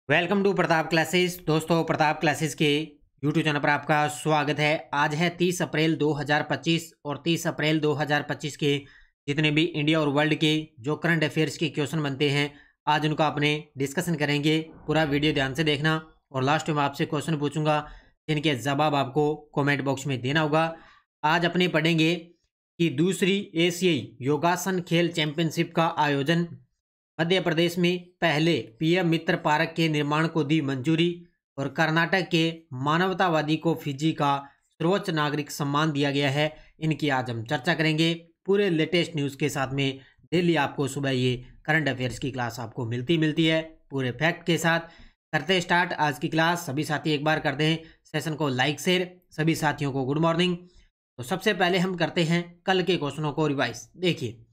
Welcome to Pratap classes. दोस्तों, Pratap classes के YouTube channel पर आपका स्वागत है। आज है 30 अप्रैल 2025 और 30 अप्रैल 2025 के जितने भी इंडिया और वर्ल्ड के जो करंट अफेयर्स के क्वेश्चन बनते हैं, आज उनका अपने डिस्कशन करेंगे। पूरा वीडियो ध्यान से देखना और लास्ट में आपसे क्वेश्चन पूछूंगा जिनके जवाब आपको कमेंट बॉक्स में देना होगा। आज अपने पढ़ेंगे कि दूसरी एशियाई योगासन खेल चैंपियनशिप का आयोजन मध्य प्रदेश में पहले पीएम मित्र पार्क के निर्माण को दी मंजूरी और कर्नाटक के मानवतावादी को फिजी का सर्वोच्च नागरिक सम्मान दिया गया है। इनकी आज हम चर्चा करेंगे पूरे लेटेस्ट न्यूज़ के साथ में। डेली आपको सुबह ये करंट अफेयर्स की क्लास आपको मिलती है पूरे फैक्ट के साथ। करते स्टार्ट आज की क्लास। सभी साथी एक बार कर दें सेशन को लाइक शेयर। सभी साथियों को गुड मॉर्निंग। तो सबसे पहले हम करते हैं कल के क्वेश्चनों को रिवाइज। देखिए,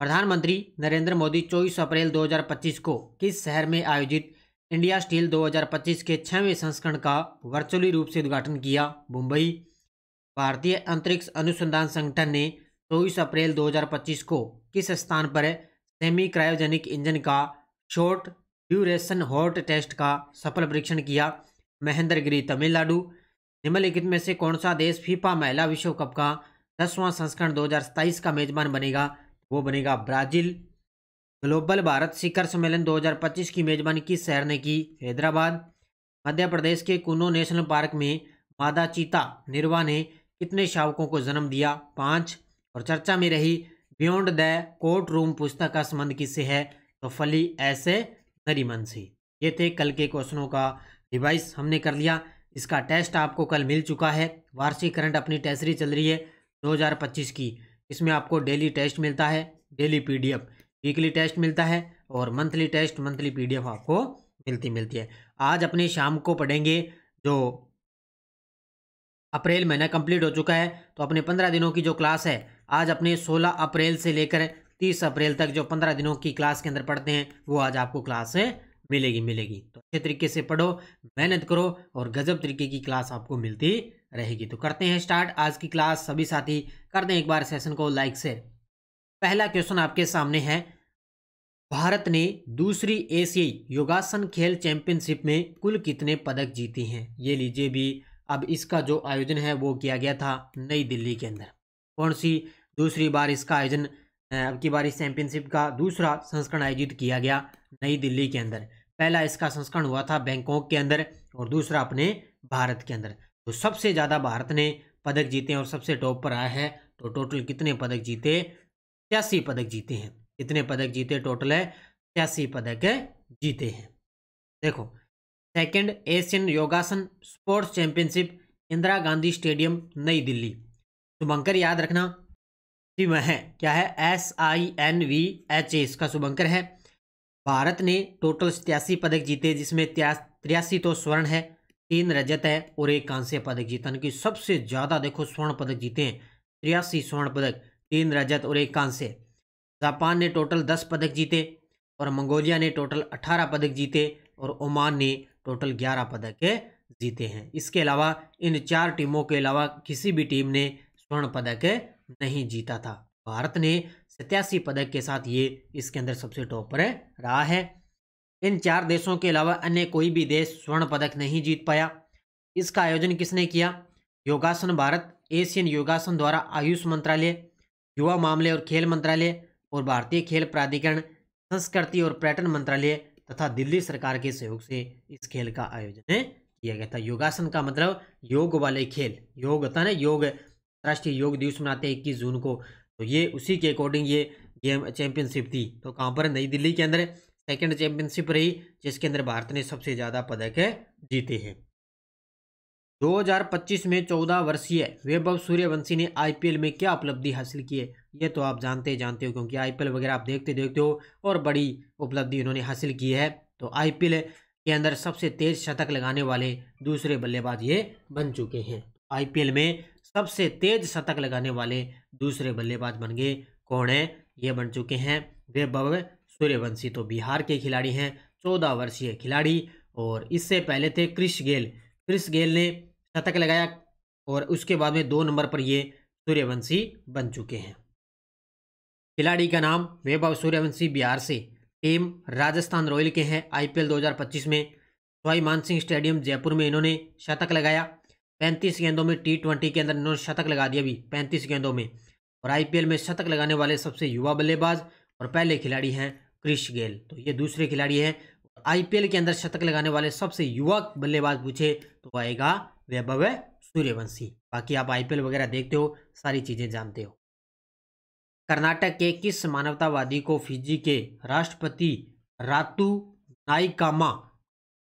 प्रधानमंत्री नरेंद्र मोदी 24 अप्रैल 2025 को किस शहर में आयोजित इंडिया स्टील 2025 के 6वें संस्करण का वर्चुअली रूप से उद्घाटन किया? मुंबई। भारतीय अंतरिक्ष अनुसंधान संगठन ने 24 अप्रैल 2025 को किस स्थान पर सेमी क्रायोजेनिक इंजन का शॉर्ट ड्यूरेशन हॉट टेस्ट का सफल परीक्षण किया? महेंद्रगिरी, तमिलनाडु। निम्नलिखित में से कौन सा देश फीफा महिला विश्व कप का 10वां संस्करण 2027 का मेजबान बनेगा? वो बनेगा ब्राजील। ग्लोबल भारत शिखर सम्मेलन 2025 की मेजबानी किस शहर ने की? हैदराबाद। मध्य प्रदेश के कुनो नेशनल पार्क में मादा चीता निर्वा ने कितने शावकों को जन्म दिया? 5। और चर्चा में रही बियॉन्ड द कोर्ट रूम पुस्तक का संबंध किससे है? तो फली ऐसे नरीमन से। ये थे कल के क्वेश्चनों का रिवाइज हमने कर लिया। इसका टेस्ट आपको कल मिल चुका है। वार्षिक करंट अपनी टेस्ट सीरीज चल रही है 2025 की। इसमें आपको डेली टेस्ट मिलता है, डेली पीडीएफ, वीकली टेस्ट मिलता है और मंथली टेस्ट, मंथली पीडीएफ आपको मिलती है। आज अपने शाम को पढ़ेंगे जो अप्रैल महीना कंप्लीट हो चुका है, तो अपने 15 दिनों की जो क्लास है आज अपने 16 अप्रैल से लेकर 30 अप्रैल तक जो 15 दिनों की क्लास के अंदर पढ़ते हैं वो आज आपको क्लास मिलेगी। तो अच्छे तरीके से पढ़ो, मेहनत करो और गजब तरीके की क्लास आपको मिलती रहेगी। तो करते हैं स्टार्ट आज की क्लास। सभी साथी कर दें एक बार सेशन को लाइक से। पहला क्वेश्चन आपके सामने है, भारत ने दूसरी एशियाई योगासन खेल चैंपियनशिप में कुल कितने पदक जीते हैं? ये लीजिए भी। अब इसका जो आयोजन है वो किया गया था नई दिल्ली के अंदर। कौन सी दूसरी बार इसका आयोजन? अब की बार इस चैंपियनशिप का दूसरा संस्करण आयोजित किया गया नई दिल्ली के अंदर। पहला इसका संस्करण हुआ था बैंकॉक के अंदर और दूसरा अपने भारत के अंदर। तो सबसे ज़्यादा भारत ने पदक जीते और सबसे टॉप पर आया है। तो टोटल कितने पदक जीते? 86 पदक जीते हैं। कितने पदक जीते? टोटल है 86 पदक जीते हैं। देखो, सेकंड एशियन योगासन sports championship Indira Gandhi stadium नई दिल्ली। शुभंकर याद रखना है क्या है? SINVHA इसका शुभंकर है। भारत ने टोटल 87 पदक जीते जिसमें 83 तो स्वर्ण है, 3 रजत है और 1 कांस्य पदक जीता। यानी कि सबसे ज़्यादा देखो स्वर्ण पदक जीते हैं, 83 स्वर्ण पदक, 3 रजत और 1 कांस्य। जापान ने टोटल 10 पदक जीते और मंगोलिया ने टोटल 18 पदक जीते और ओमान ने टोटल 11 पदक जीते हैं। इसके अलावा इन 4 टीमों के अलावा किसी भी टीम ने स्वर्ण पदक नहीं जीता था। भारत ने 87 पदक के साथ ये इसके अंदर सबसे टॉप पर रहा है। इन 4 देशों के अलावा अन्य कोई भी देश स्वर्ण पदक नहीं जीत पाया। इसका आयोजन किसने किया? योगासन भारत, एशियन योगासन द्वारा आयुष मंत्रालय, युवा मामले और खेल मंत्रालय और भारतीय खेल प्राधिकरण, संस्कृति और पर्यटन मंत्रालय तथा दिल्ली सरकार के सहयोग से इस खेल का आयोजन किया गया था। योगासन का मतलब योग वाले खेल। योग होता है ना, योग राष्ट्रीय योग दिवस मनाते हैं 21 जून को। तो ये उसी के अकॉर्डिंग ये गेम चैंपियनशिप थी। तो कहाँ पर? नई दिल्ली के अंदर सेकंड चैंपियनशिप रही जिसके अंदर भारत ने सबसे ज़्यादा पदक जीते हैं। 2025 में 14 वर्षीय वैभव सूर्यवंशी ने IPL में क्या उपलब्धि हासिल की है? ये तो आप जानते हो क्योंकि IPL वगैरह आप देखते हो और बड़ी उपलब्धि उन्होंने हासिल की है। तो IPL के अंदर सबसे तेज शतक लगाने वाले दूसरे बल्लेबाज ये बन चुके हैं। IPL में सबसे तेज शतक लगाने वाले दूसरे बल्लेबाज बन गए। कौन है? ये बन चुके हैं वैभव सूर्यवंशी। तो बिहार के खिलाड़ी हैं, 14 वर्षीय खिलाड़ी। और इससे पहले थे क्रिस गेल ने शतक लगाया और उसके बाद में 2 नंबर पर ये सूर्यवंशी बन चुके हैं। खिलाड़ी का नाम वैभव सूर्यवंशी बिहार से टीम राजस्थान रॉयल के हैं। आईपीएल 2025 में सवाई मानसिंह स्टेडियम जयपुर में इन्होंने शतक लगाया। 35 गेंदों में T20 के अंदर इन्होंने शतक लगा दिया अभी 35 गेंदों में। और आईपीएल में शतक लगाने वाले सबसे युवा बल्लेबाज और पहले खिलाड़ी हैं क्रिस गेल, तो ये दूसरे खिलाड़ी हैं। आईपीएल के अंदर शतक लगाने वाले सबसे युवा बल्लेबाज पूछे तो आएगा वैभव सूर्यवंशी। बाकी आप आईपीएल वगैरह देखते हो, सारी चीजें जानते हो। कर्नाटक के किस मानवतावादी को फिजी के राष्ट्रपति रातू नाइकामा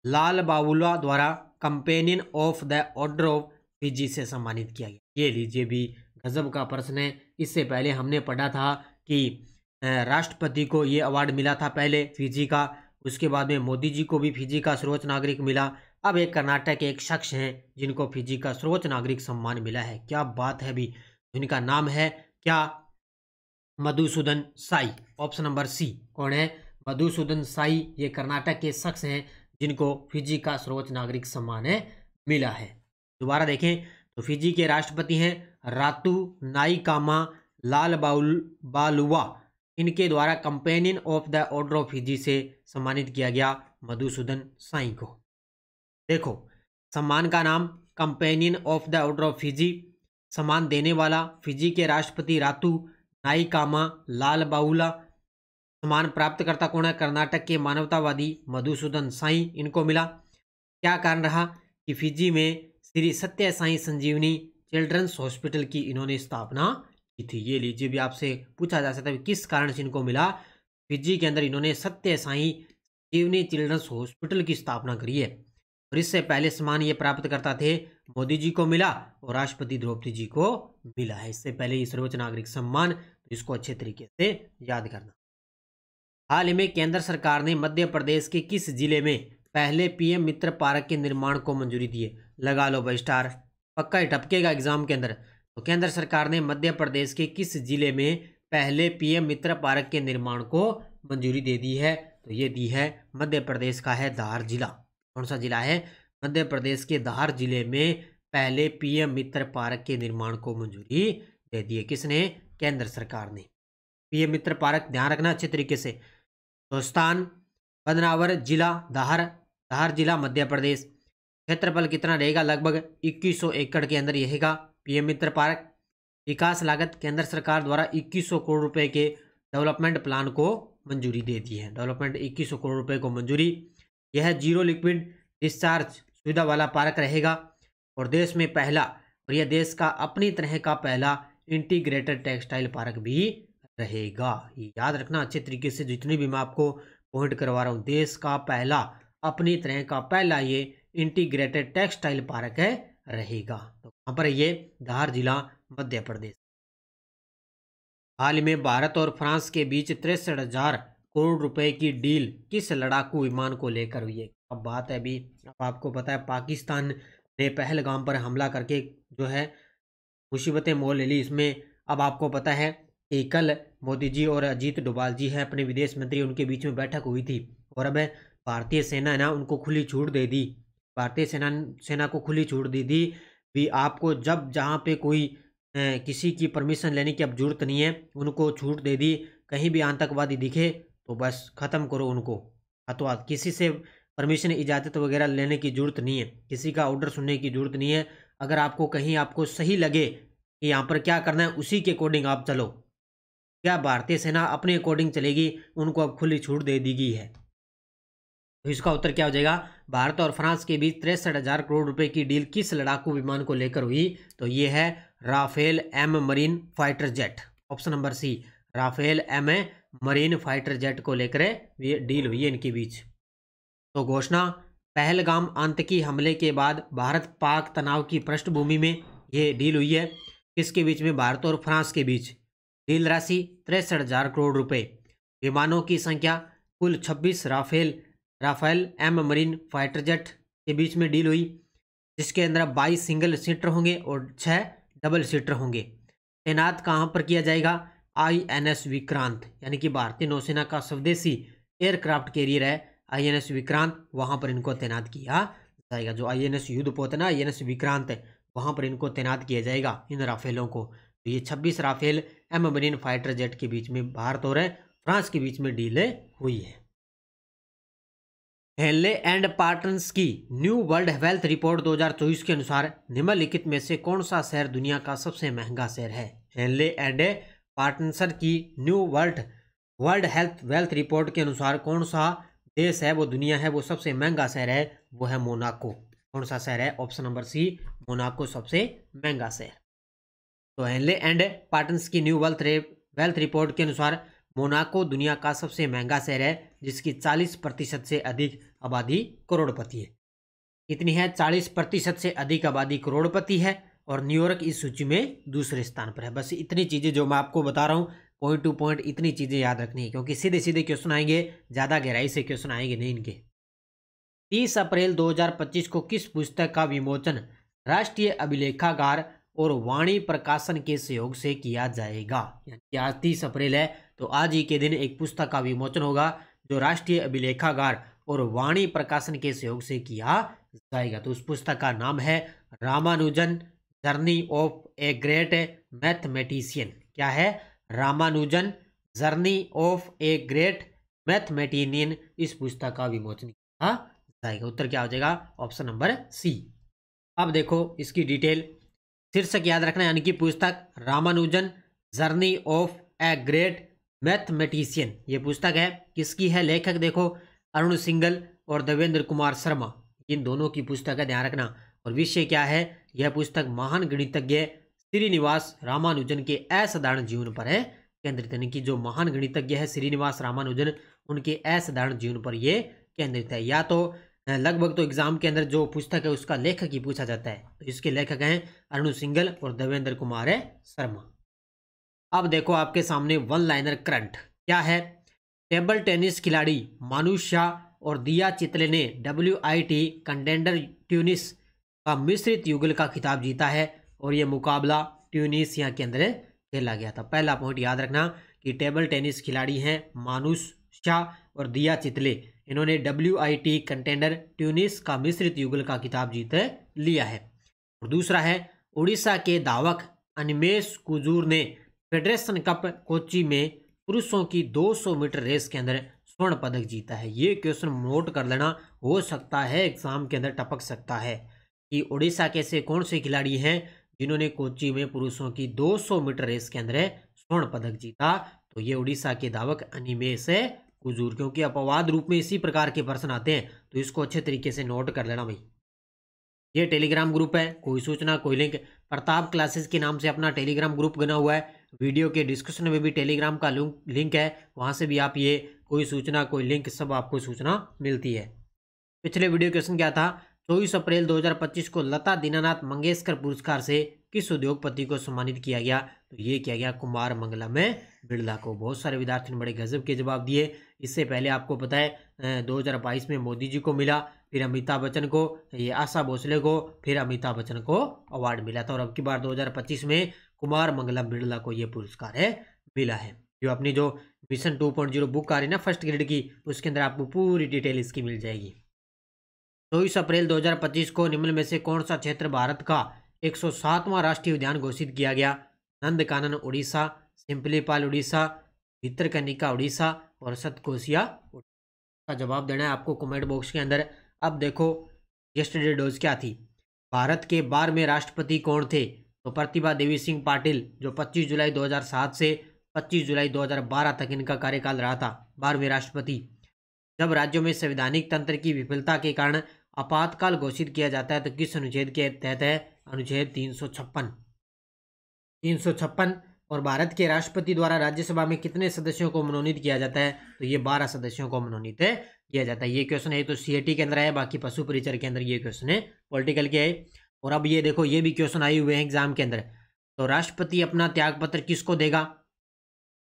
लाल बाबुला द्वारा companion of the order of Fiji से सम्मानित किया गया? ये लीजिए, भी गजब का प्रश्न है। इससे पहले हमने पढ़ा था कि राष्ट्रपति को ये अवार्ड मिला था पहले फिजी का, उसके बाद में मोदी जी को भी फिजी का सर्वोच्च नागरिक मिला। अब एक कर्नाटक के एक शख्स हैं जिनको फिजी का सर्वोच्च नागरिक सम्मान मिला है। क्या बात है भी। इनका नाम है क्या? Madhusudan Sai. Option number C. कौन है? मधुसूदन साई। ये कर्नाटक के शख्स हैं जिनको फिजी का सर्वोच्च नागरिक सम्मान मिला है। दोबारा देखें तो फिजी के राष्ट्रपति हैं रातू नाइकामा लाल बालुवा। इनके द्वारा companion of the order of Fiji से सम्मानित किया गया मधुसूदन साई को। देखो, सम्मान का नाम companion of the order of Fiji, सम्मान देने वाला फिजी के राष्ट्रपति रातू नाइकामा लाल बाउला। सम्मान प्राप्तकर्ता कौन है? कर्नाटक के मानवतावादी मधुसूदन साई, इनको मिला। क्या कारण रहा कि फिजी में श्री सत्य साई संजीवनी चिल्ड्रंस हॉस्पिटल की इन्होंने स्थापना की थी? ये लीजिए, भी आपसे पूछा जा सकता है किस कारण से इनको मिला। फिजी के अंदर इन्होंने सत्य साई संजीवनी चिल्ड्रंस हॉस्पिटल की स्थापना करी है। और इससे पहले सम्मान ये प्राप्त करता थे मोदी जी को मिला और राष्ट्रपति द्रौपदी जी को मिला है। इससे पहले ये सर्वोच्च नागरिक सम्मान, तो इसको अच्छे तरीके से याद करना। हाल ही में केंद्र सरकार ने मध्य प्रदेश के किस जिले में पहले पीएम मित्र पार्क के निर्माण को मंजूरी दी है? लगा लो भाई स्टार, पक्का ही टपकेगा एग्जाम के अंदर। तो केंद्र सरकार ने मध्य प्रदेश के किस जिले में पहले पीएम मित्र पार्क के निर्माण को मंजूरी दे दी है? तो ये दी है मध्य प्रदेश का है धार जिला। कौन सा जिला है? मध्य प्रदेश के धार जिले में पहले पीएम मित्र पार्क के निर्माण को मंजूरी दे दी है। किसने? केंद्र सरकार ने। पीएम मित्र पार्क ध्यान रखना अच्छे तरीके से। तो स्थान बदनावर, जिला धार जिला मध्य प्रदेश। क्षेत्रफल कितना रहेगा? लगभग 2100 एकड़ के अंदर रहेगा पीएम मित्र पार्क। विकास लागत केंद्र सरकार द्वारा 2100 करोड़ रुपए के डेवलपमेंट प्लान को मंजूरी दे दी है। डेवलपमेंट 2100 करोड़ रुपए को मंजूरी। यह जीरो लिक्विड डिस्चार्ज सुविधा वाला पार्क रहेगा और देश में पहला, और यह देश का अपनी तरह का पहला इंटीग्रेटेड टेक्सटाइल पार्क भी रहेगा। ये याद रखना अच्छे तरीके से, जितनी भी मैं आपको पॉइंट करवा रहा हूँ। देश का पहला, अपनी तरह का पहला ये इंटीग्रेटेड टेक्सटाइल पार्क है रहेगा। तो कहाँ पर ये? धार जिला मध्य प्रदेश। हाल ही में भारत और फ्रांस के बीच 63,000 करोड़ रुपए की डील किस लड़ाकू विमान को लेकर हुई है? अब बात है अभी, अब आपको पता है पाकिस्तान ने पहलगाम पर हमला करके जो है मुसीबतें मोल ले ली। इसमें अब आपको पता है कि कल मोदी जी और अजीत डोभाल जी हैं अपने विदेश मंत्री, उनके बीच में बैठक हुई थी और अब भारतीय सेना है ना, उनको खुली छूट दे दी। भारतीय सेना को खुली छूट दे दी भी, आपको जब जहाँ पे कोई किसी की परमिशन लेने की अब जरूरत नहीं है, उनको छूट दे दी। कहीं भी आतंकवादी दिखे तो बस ख़त्म करो उनको, अथवा किसी से परमिशन इजाज़त वगैरह लेने की ज़रूरत नहीं है, किसी का ऑर्डर सुनने की ज़रूरत नहीं है। अगर आपको कहीं आपको सही लगे कि यहाँ पर क्या करना है, उसी के अकॉर्डिंग आप चलो। क्या भारतीय सेना अपने अकॉर्डिंग चलेगी? उनको अब खुली छूट दे दी गई है। तो इसका उत्तर क्या हो जाएगा? भारत और फ्रांस के बीच 63,000 करोड़ रुपए की डील किस लड़ाकू विमान को लेकर हुई? तो ये है Rafale M marine fighter jet. Option number C, Rafale M marine fighter jet को लेकर ये डील हुई है इनके बीच। तो घोषणा, पहलगाम आतंकी हमले के बाद भारत पाक तनाव की पृष्ठभूमि में ये डील हुई है। किसके बीच में? भारत और फ्रांस के बीच। डील राशि 63,000 करोड़ रुपए। विमानों की संख्या कुल 26 Rafale M marine fighter jet के बीच में डील हुई, जिसके अंदर 22 सिंगल सीटर होंगे और 6 डबल सीटर होंगे। तैनात कहाँ पर किया जाएगा? INS विक्रांत, यानी कि भारतीय नौसेना का स्वदेशी एयरक्राफ्ट कैरियर है INS विक्रांत, वहाँ पर इनको तैनात किया जाएगा। जो INS युद्धपोत है ना, INS विक्रांत है, वहाँ पर इनको तैनात किया जाएगा इन राफेलों को। तो ये 26 Rafale M marine fighter jet के बीच में भारत और फ्रांस के बीच में डील हुई है। हेनले एंड पार्टनर्स की न्यू वर्ल्ड वेल्थ रिपोर्ट 2024 के अनुसार निम्नलिखित में से कौन सा शहर दुनिया का सबसे महंगा शहर है? हेनले एंड पार्टनर्स की new world health wealth report के अनुसार कौन सा देश है, वो दुनिया है, वो सबसे महंगा शहर है, वो है मोनाको। कौन सा शहर है? ऑप्शन नंबर सी, मोनाको सबसे महंगा शहर। तो हेनले एंड पार्टनर्स की न्यू वेल्थ रिपोर्ट के अनुसार मोनाको दुनिया का सबसे महंगा शहर है, जिसकी 40% से अधिक आबादी करोड़पति है। कितनी है? 40% से अधिक आबादी करोड़पति है और न्यूयॉर्क इस सूची में दूसरे स्थान पर है। बस इतनी चीज़ें जो मैं आपको बता रहा हूँ, पॉइंट टू पॉइंट इतनी चीज़ें याद रखनी है, क्योंकि सीधे सीधे क्वेश्चन आएंगे, ज़्यादा गहराई से क्वेश्चन आएंगे नहीं इनके। 30 अप्रैल 2025 को किस पुस्तक का विमोचन राष्ट्रीय अभिलेखागार और वाणी प्रकाशन के सहयोग से किया जाएगा? यानी आज 30 अप्रैल है, तो आज ही के दिन एक पुस्तक का विमोचन होगा जो राष्ट्रीय अभिलेखागार और वाणी प्रकाशन के सहयोग से किया जाएगा। तो उस पुस्तक का नाम है Ramanujan journey of a great mathematician. क्या है? Ramanujan journey of a great mathematician. इस पुस्तक का विमोचन किया जाएगा। उत्तर क्या हो जाएगा? Option number C. अब देखो इसकी डिटेल, शीर्षक याद रखना, यानी कि पुस्तक Ramanujan journey of a great mathematician. ये पुस्तक है, किसकी है? लेखक देखो अरुण सिंघल और देवेंद्र कुमार शर्मा, इन दोनों की पुस्तक है, ध्यान रखना। और विषय क्या है? यह पुस्तक महान गणितज्ञ श्रीनिवास रामानुजन के असाधारण जीवन पर है केंद्रित, यानी कि जो महान गणितज्ञ है श्रीनिवास रामानुजन, उनके असाधारण जीवन पर यह केंद्रित है। या तो लगभग तो एग्जाम के अंदर जो पुस्तक है उसका लेखक ही पूछा जाता है, तो इसके लेखक हैं अरुण सिंघल और देवेंद्र कुमार शर्मा। अब देखो आपके सामने वन लाइनर करंट क्या है? टेबल टेनिस खिलाड़ी मानुष शाह और दिया चितले ने WIT कंटेंडर ट्यूनिस का मिश्रित युगल का खिताब जीता है और यह मुकाबला ट्यूनिसिया के अंदर खेला गया था। पहला पॉइंट याद रखना कि टेबल टेनिस खिलाड़ी हैं मानुष शाह और दिया चितले, इन्होंने WIT कंटेंडर ट्यूनिस का मिश्रित युगल का खिताब जीत लिया है। और दूसरा है उड़ीसा के धावक अनिमेश कुजूर ने फेडरेशन कप कोच्चि में पुरुषों की 200 मीटर रेस के अंदर स्वर्ण पदक जीता है। ये क्वेश्चन नोट कर लेना, हो सकता है एग्जाम के अंदर टपक सकता है कि उड़ीसा के से कौन से खिलाड़ी हैं जिन्होंने कोच्चि में पुरुषों की 200 मीटर रेस के अंदर स्वर्ण पदक जीता। तो ये उड़ीसा के धावक अनिमेश कुजूर, क्योंकि अपवाद रूप में इसी प्रकार के प्रश्न आते हैं, तो इसको अच्छे तरीके से नोट कर लेना भाई। ये टेलीग्राम ग्रुप है, कोई सूचना कोई लिंक, प्रताप क्लासेस के नाम से अपना टेलीग्राम ग्रुप बना हुआ है। वीडियो के डिस्क्रिप्शन में भी टेलीग्राम का लिंक है, वहां से भी आप ये कोई सूचना कोई लिंक सब आपको सूचना मिलती है। पिछले वीडियो क्वेश्चन क्या था? 24 अप्रैल 2025 को लता दीनानाथ मंगेशकर पुरस्कार से किस उद्योगपति को सम्मानित किया गया? तो ये किया गया कुमार मंगलम बिरला को। बहुत सारे विद्यार्थियों ने बड़े गजब के जवाब दिए। इससे पहले आपको पता है 2022 में मोदी जी को मिला, फिर अमिताभ बच्चन को, ये आशा भोसले को, फिर अमिताभ बच्चन को अवार्ड मिला था, और अब की बार 2025 में कुमार मंगलम बिरला को ये पुरस्कार मिला है। जो अपनी जो मिशन 2.0 बुक आ रही है ना फर्स्ट ग्रेड की, उसके अंदर आपको पूरी डिटेल इसकी मिल जाएगी। 24 अप्रैल 2025 को निम्न में से कौन सा क्षेत्र भारत का 107वां राष्ट्रीय उद्यान घोषित किया गया? नंदकानन उड़ीसा, सिंपलीपाल उड़ीसा, भितरकनिका उड़ीसा और सतकोशिया का जवाब देना है आपको कमेंट बॉक्स के अंदर। अब देखो यस्टरडे डोज क्या थी? भारत के 12वें राष्ट्रपति कौन थे? तो प्रतिभा देवी सिंह पाटिल, जो 25 जुलाई 2007 से 25 जुलाई 2012 तक इनका कार्यकाल रहा था, 12वें राष्ट्रपति। जब राज्यों में संवैधानिक तंत्र की विफलता के कारण आपातकाल घोषित किया जाता है तो किस अनुच्छेद के तहत है? अनुच्छेद 356। और भारत के राष्ट्रपति द्वारा राज्यसभा में कितने सदस्यों को मनोनीत किया जाता है? तो ये 12 सदस्यों को मनोनीत किया जाता है। ये क्वेश्चन है तो CAT के अंदर है, बाकी पशु परिचर के अंदर ये क्वेश्चन है, पॉलिटिकल के है। और अब ये देखो ये भी क्वेश्चन आए हुए हैं एग्जाम के अंदर। तो राष्ट्रपति अपना त्यागपत्र किसको देगा?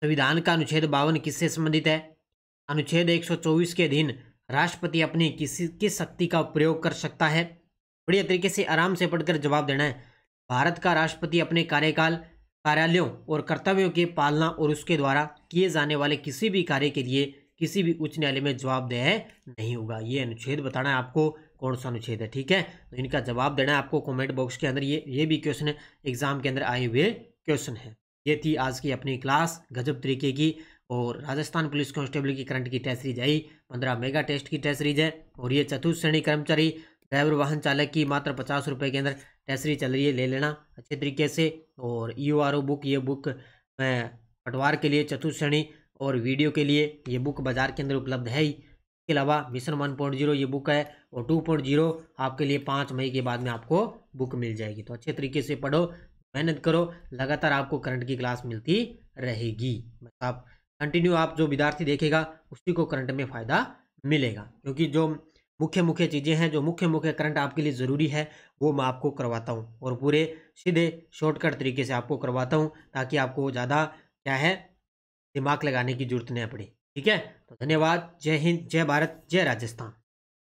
संविधान का अनुच्छेद 52 किससे संबंधित है? अनुच्छेद 124 के अधीन राष्ट्रपति अपनी किस शक्ति का प्रयोग कर सकता है? बढ़िया तरीके से आराम से पढ़कर जवाब देना है। भारत का राष्ट्रपति अपने कार्यालयों और कर्तव्यों की पालना और उसके द्वारा किए जाने वाले किसी भी कार्य के लिए किसी भी उच्च न्यायालय में जवाबदेह नहीं होगा। ये अनुच्छेद बताना है आपको कौन सा अनुच्छेद है, ठीक है? तो इनका जवाब देना है आपको कमेंट बॉक्स के अंदर। ये भी क्वेश्चन एग्जाम के अंदर आए हुए क्वेश्चन है। ये थी आज की अपनी क्लास गजब तरीके की, और राजस्थान पुलिस कांस्टेबल की करंट की टेस्ट सीरीज आई, 15 मेगा टेस्ट की टेस्ट सीरीज है। और ये चतुर्थ श्रेणी कर्मचारी ड्राइवर वाहन चालक की मात्र 50 रुपये के अंदर टेसरी चल रही है, ले लेना अच्छे तरीके से। और EORO बुक, ये बुक पटवार के लिए चतुर्थ श्रेणी और वीडियो के लिए ये बुक बाजार के अंदर उपलब्ध है ही। इसके अलावा मिशन 1.0 ये बुक है, और 2.0 आपके लिए 5 मई के बाद में आपको बुक मिल जाएगी। तो अच्छे तरीके से पढ़ो, मेहनत करो, लगातार आपको करंट की क्लास मिलती रहेगी। बस आप कंटिन्यू, आप जो विद्यार्थी देखेगा उसी को करंट में फ़ायदा मिलेगा, क्योंकि जो मुख्य मुख्य चीज़ें हैं, जो मुख्य मुख्य करंट आपके लिए ज़रूरी है, वो मैं आपको करवाता हूँ और पूरे सीधे शॉर्टकट तरीके से आपको करवाता हूँ, ताकि आपको ज़्यादा क्या है दिमाग लगाने की जरूरत नहीं पड़े। ठीक है, तो धन्यवाद। जय हिंद, जय भारत, जय राजस्थान।